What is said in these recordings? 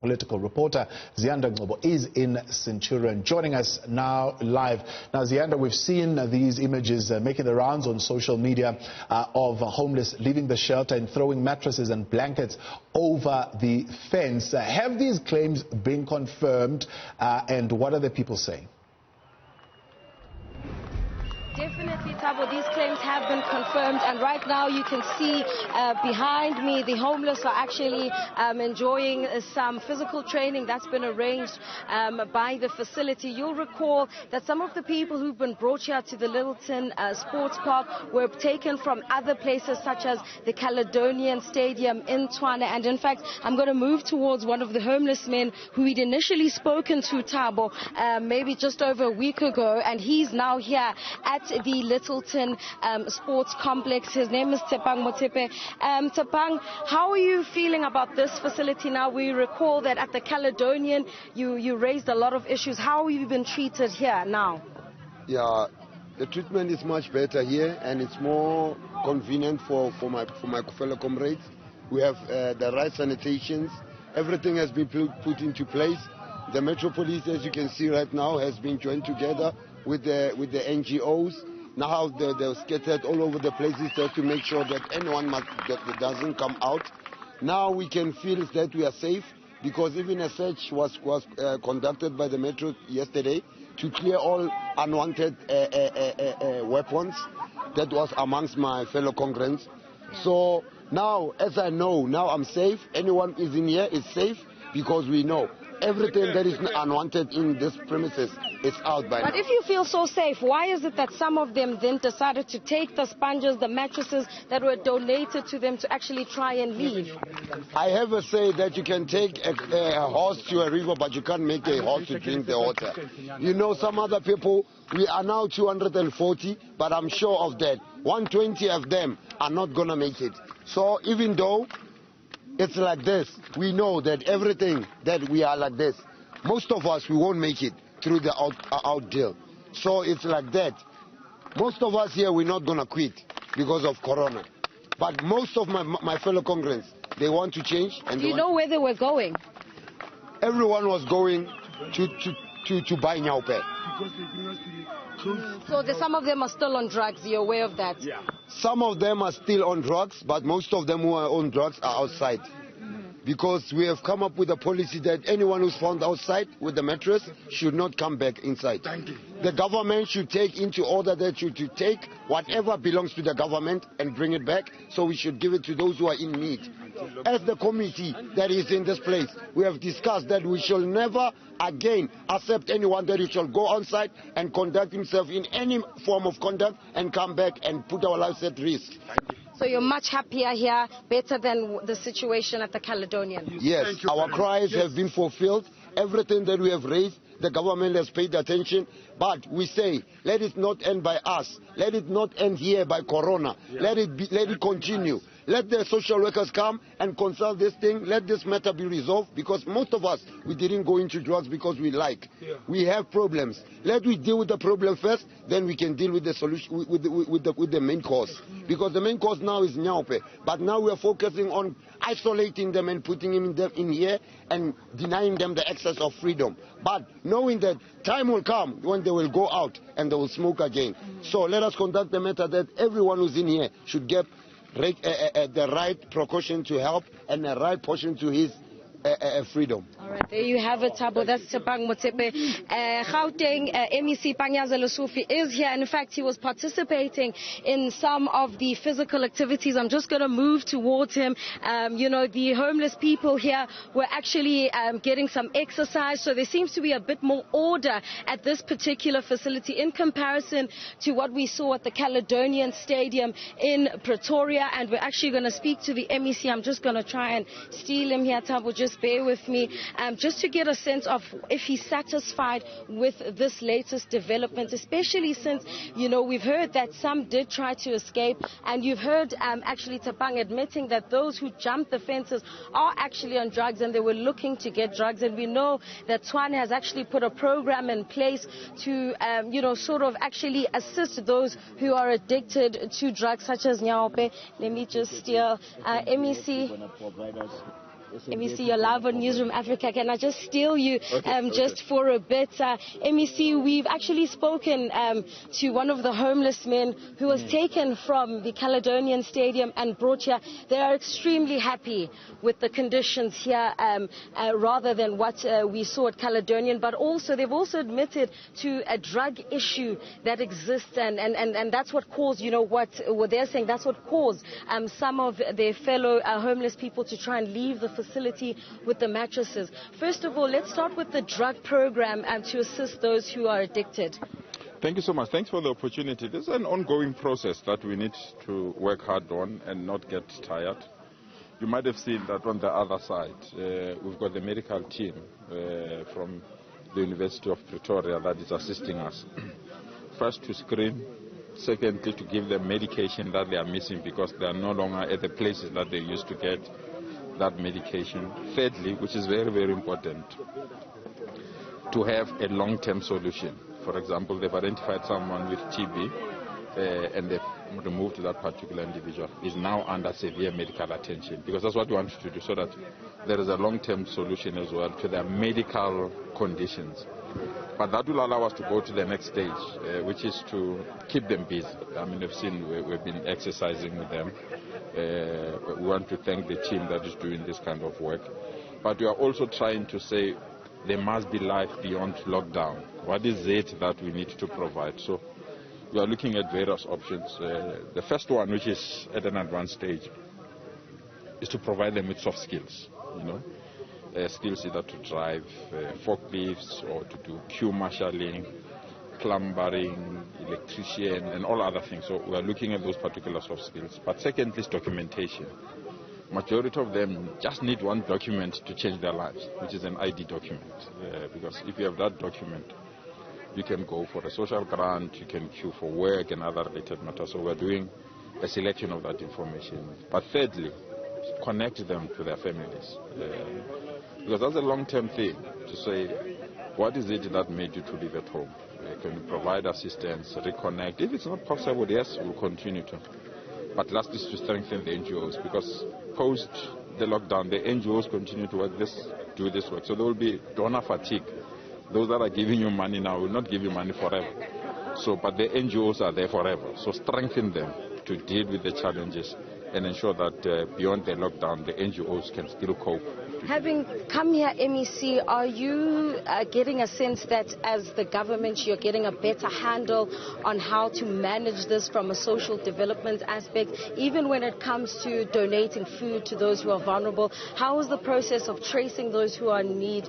Political reporter Ziyanda Ngcobo is in Centurion, joining us now live. Now, Ziyanda, we've seen these images making the rounds on social media of homeless leaving the shelter and throwing mattresses and blankets over the fence. Have these claims been confirmed, and what are the people saying? Definitely, Thabo, these claims have been confirmed, and right now you can see behind me the homeless are actually enjoying some physical training that's been arranged by the facility. You'll recall that some of the people who've been brought here to the Littleton Sports Park were taken from other places such as the Caledonian Stadium in Tshwane, and in fact I'm going to move towards one of the homeless men who we'd initially spoken to, Thabo, maybe just over a week ago, and he's now here at the Littleton Sports Complex. His name is Tshepang Motsepe. Tshepang, how are you feeling about this facility now? We recall that at the Caledonian you raised a lot of issues. How have you been treated here now? Yeah, the treatment is much better here, and it's more convenient for my fellow comrades. We have the right sanitations. Everything has been put into place. The Metro Police, as you can see right now, has been joined together with the NGOs. Now they're scattered all over the places just to make sure that anyone that doesn't come out. Now we can feel that we are safe, because even a search was conducted by the Metro yesterday to clear all unwanted weapons that was amongst my fellow congregants. So now, as I know, now I'm safe. Anyone is in here is safe, because we know everything that is unwanted in this premises is out by now. But if you feel so safe, why is it that some of them then decided to take the sponges, the mattresses that were donated to them to actually try and leave? I have a say that you can take a horse to a river, but you can't make a horse to drink the water. You know, some other people, we are now 240, but I'm sure of that 120 of them are not going to make it. So even though it's like this, we know that everything that we are like this, most of us, we won't make it through the out deal. So it's like that. Most of us here, we're not going to quit because of Corona. But most of my fellow congregants, they want to change. And do you know where they were going? Everyone was going to buy Nyaupe. So some of them are still on drugs, you're aware of that? Yeah. Some of them are still on drugs, but most of them who are on drugs are outside. Because we have come up with a policy that anyone who's found outside with the mattress should not come back inside. The government should take into order that to take whatever belongs to the government and bring it back, so we should give it to those who are in need. As the committee that is in this place, we have discussed that we shall never again accept anyone that shall go on site and conduct himself in any form of conduct and come back and put our lives at risk. So you're much happier here, better than the situation at the Caledonian? Yes, our cries have been fulfilled. Everything that we have raised, the government has paid attention. But we say, let it not end by us. Let it not end here by Corona. Let it continue. Let the social workers come and consult this thing. Let this matter be resolved, because most of us, we didn't go into drugs because we like. We have problems. Let we deal with the problem first, then we can deal with the solution, with the main cause. Because the main cause now is Nyaupe. But now we are focusing on isolating them and putting them in here and denying them the access of freedom. But knowing that time will come when they will go out and they will smoke again. So let us conduct the matter that everyone who's in here should get the right precaution to help and the right portion to his freedom. All right, there you have it, Thabo. That's Tshepang Motsepe. Gauteng MEC Panyaza Lesufi is here, and in fact he was participating in some of the physical activities. I'm just going to move towards him. You know, the homeless people here were actually getting some exercise, so there seems to be a bit more order at this particular facility in comparison to what we saw at the Caledonian Stadium in Pretoria. And we're actually going to speak to the MEC. I'm just going to try and steal him here, Thabo. Just bear with me, just to get a sense of if he's satisfied with this latest development, especially since, you know, we've heard that some did try to escape, and you've heard actually Tshepang admitting that those who jumped the fences are actually on drugs and they were looking to get drugs. And we know that Tshwane has actually put a program in place to, you know, sort of actually assist those who are addicted to drugs such as Nyaupe. Let me just steal MEC. MEC, you're live on Newzroom Afrika. Can I just steal you just for a bit? MEC, we've actually spoken to one of the homeless men who was taken from the Caledonian Stadium and brought here. They are extremely happy with the conditions here rather than what we saw at Caledonian, but also they've also admitted to a drug issue that exists, and that's what caused, you know, what they're saying, that's what caused some of their fellow homeless people to try and leave the facility with the mattresses. First of all, let's start with the drug program to assist those who are addicted. Thank you so much. Thanks for the opportunity. This is an ongoing process that we need to work hard on and not get tired. You might have seen that on the other side, we've got the medical team from the University of Pretoria that is assisting us. First to screen, secondly to give them medication that they are missing because they are no longer at the places that they used to get that medication. Thirdly, which is very, very important, to have a long-term solution. For example, they've identified someone with TB and they've removed that particular individual, is now under severe medical attention, because that's what we want to do, so that there is a long-term solution as well to their medical conditions. But that will allow us to go to the next stage, which is to keep them busy. I mean, you've seen we've been exercising with them. We want to thank the team that is doing this kind of work. But we are also trying to say there must be life beyond lockdown. What is it that we need to provide? So we are looking at various options. The first one, which is at an advanced stage, is to provide them with soft skills, you know. Skills either to drive forklifts or to do queue marshalling, plumbering, electrician, and all other things. So we are looking at those particular soft skills. But secondly is documentation. Majority of them just need one document to change their lives, which is an ID document. Because if you have that document, you can go for a social grant, you can queue for work and other related matters. So we're doing a selection of that information. But thirdly, connect them to their families. Because that's a long-term thing, to say, what is it that made you to live at home? Can you provide assistance, reconnect? If it's not possible, yes, we'll continue to. But last is to strengthen the NGOs, because post the lockdown, the NGOs continue to do this work. So there will be donor fatigue. Those that are giving you money now will not give you money forever. So, but the NGOs are there forever. So strengthen them to deal with the challenges and ensure that beyond the lockdown, the NGOs can still cope. Having come here, MEC, are you getting a sense that as the government you're getting a better handle on how to manage this from a social development aspect, even when it comes to donating food to those who are vulnerable? How is the process of tracing those who are in need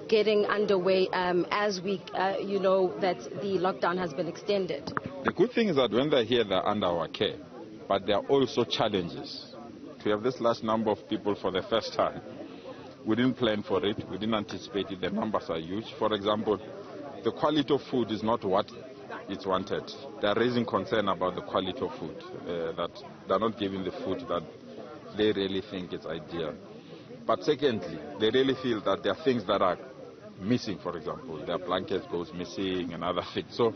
getting underway as we, you know, that the lockdown has been extended? The good thing is that when they're here, they're under our care. But there are also challenges. To have this large number of people for the first time, we didn't plan for it, we didn't anticipate it, the numbers are huge. For example, the quality of food is not what it's wanted. They are raising concern about the quality of food, that they're not giving the food that they really think is ideal. But secondly, they really feel that there are things that are missing, for example, their blankets goes missing and other things. So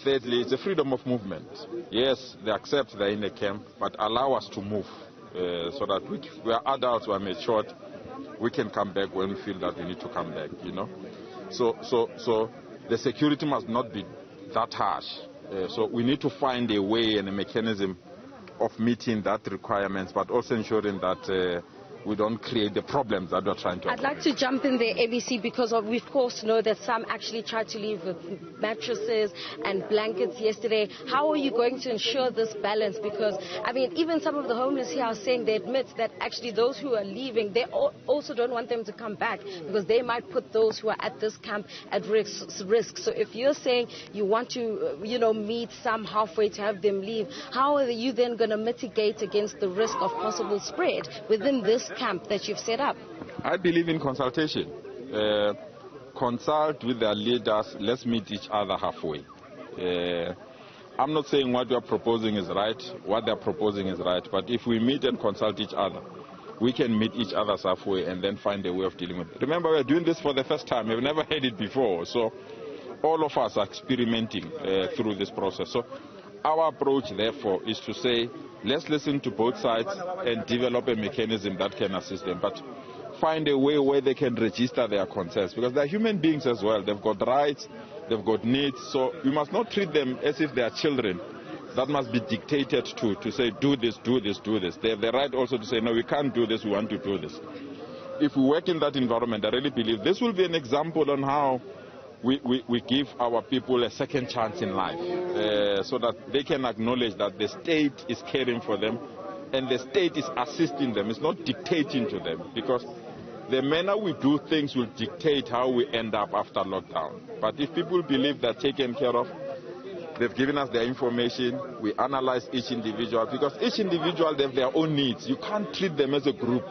thirdly, it's a freedom of movement. Yes, they accept they're in a camp, but allow us to move so that we are adults, we are matured, we can come back when we feel that we need to come back, you know. So the security must not be that harsh. So we need to find a way and a mechanism of meeting that requirements, but also ensuring that we don't create the problems that we're trying to avoid. I'd like to jump in there, ABC, because we of course know that some actually tried to leave with mattresses and blankets yesterday. How are you going to ensure this balance? Because, I mean, even some of the homeless here are saying they admit that actually those who are leaving, they also don't want them to come back because they might put those who are at this camp at risk. So if you're saying you want to, you know, meet some halfway to have them leave, how are you then going to mitigate against the risk of possible spread within this camp that you've set up? I believe in consultation. Consult with their leaders. Let's meet each other halfway. I'm not saying what you're proposing is right, what they're proposing is right, but if we meet and consult each other, we can meet each other halfway and then find a way of dealing with it. Remember, we're doing this for the first time. We've never had it before. So all of us are experimenting through this process. So our approach, therefore, is to say, let's listen to both sides and develop a mechanism that can assist them. But find a way where they can register their concerns, because they're human beings as well. They've got rights, they've got needs, so we must not treat them as if they are children that must be dictated to say, do this, do this, do this. They have the right also to say, no, we can't do this, we want to do this. If we work in that environment, I really believe this will be an example on how we give our people a second chance in life, so that they can acknowledge that the state is caring for them and the state is assisting them. It's not dictating to them, because the manner we do things will dictate how we end up after lockdown. But if people believe they're taken care of, they've given us their information, we analyze each individual, because each individual, they have their own needs. You can't treat them as a group.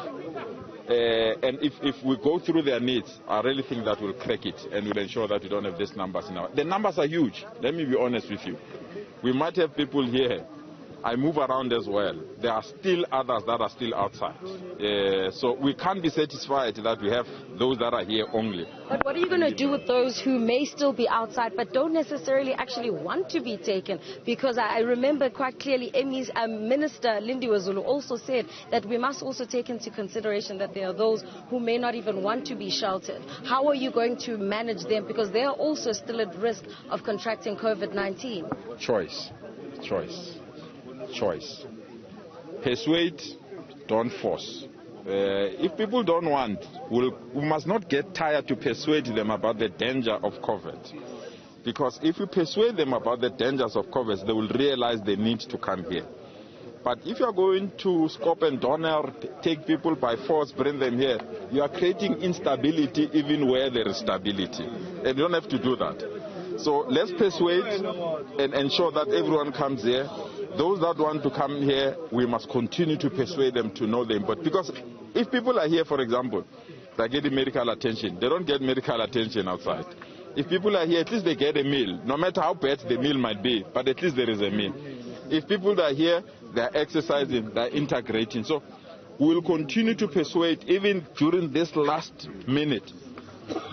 And if we go through their needs, I really think that will crack it and will ensure that we don't have these numbers in our... The numbers are huge, let me be honest with you. We might have people here. I move around as well. There are still others that are still outside. So we can't be satisfied that we have those that are here only. But what are you going to do with those who may still be outside but don't necessarily actually want to be taken? Because I remember quite clearly Minister Lindy Wazulu also said that we must also take into consideration that there are those who may not even want to be sheltered. How are you going to manage them? Because they are also still at risk of contracting COVID-19. Choice. Persuade, don't force. If people don't want, we must not get tired to persuade them about the danger of COVID. Because if we persuade them about the dangers of COVID, they will realize they need to come here. But if you are going to scope and donor, take people by force, bring them here, you are creating instability even where there is stability. And you don't have to do that. So let's persuade and ensure that everyone comes here. Those that want to come here, we must continue to persuade them to know them. But because if people are here, for example, they're getting medical attention. They don't get medical attention outside. If people are here, at least they get a meal, no matter how bad the meal might be, but at least there is a meal. If people are here, they're exercising, they're integrating. So we will continue to persuade, even during this last minute,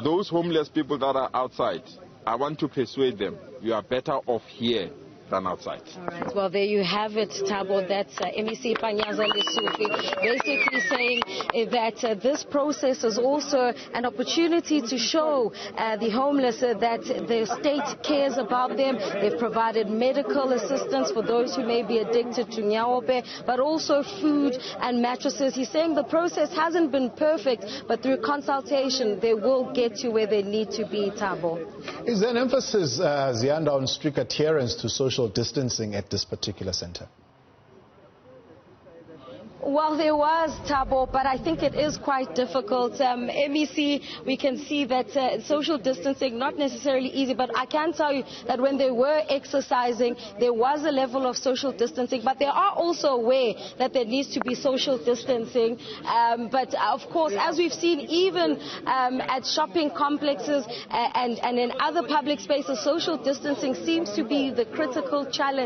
those homeless people that are outside. I want to persuade them, you are better off here than outside. All right. Well, there you have it, Thabo. That's MEC Panyaza Lesufi basically saying that this process is also an opportunity to show the homeless that the state cares about them. They've provided medical assistance for those who may be addicted to Ngcobo, but also food and mattresses. He's saying the process hasn't been perfect, but through consultation, they will get to where they need to be, Thabo. Is there an emphasis, Ziyanda, on strict adherence to social distancing at this particular center? Well, there was, Thabo, but I think it is quite difficult. MEC, we can see that social distancing, not necessarily easy, but I can tell you that when they were exercising, there was a level of social distancing, but they are also aware that there needs to be social distancing. But of course, as we've seen, even at shopping complexes and in other public spaces, social distancing seems to be the critical challenge.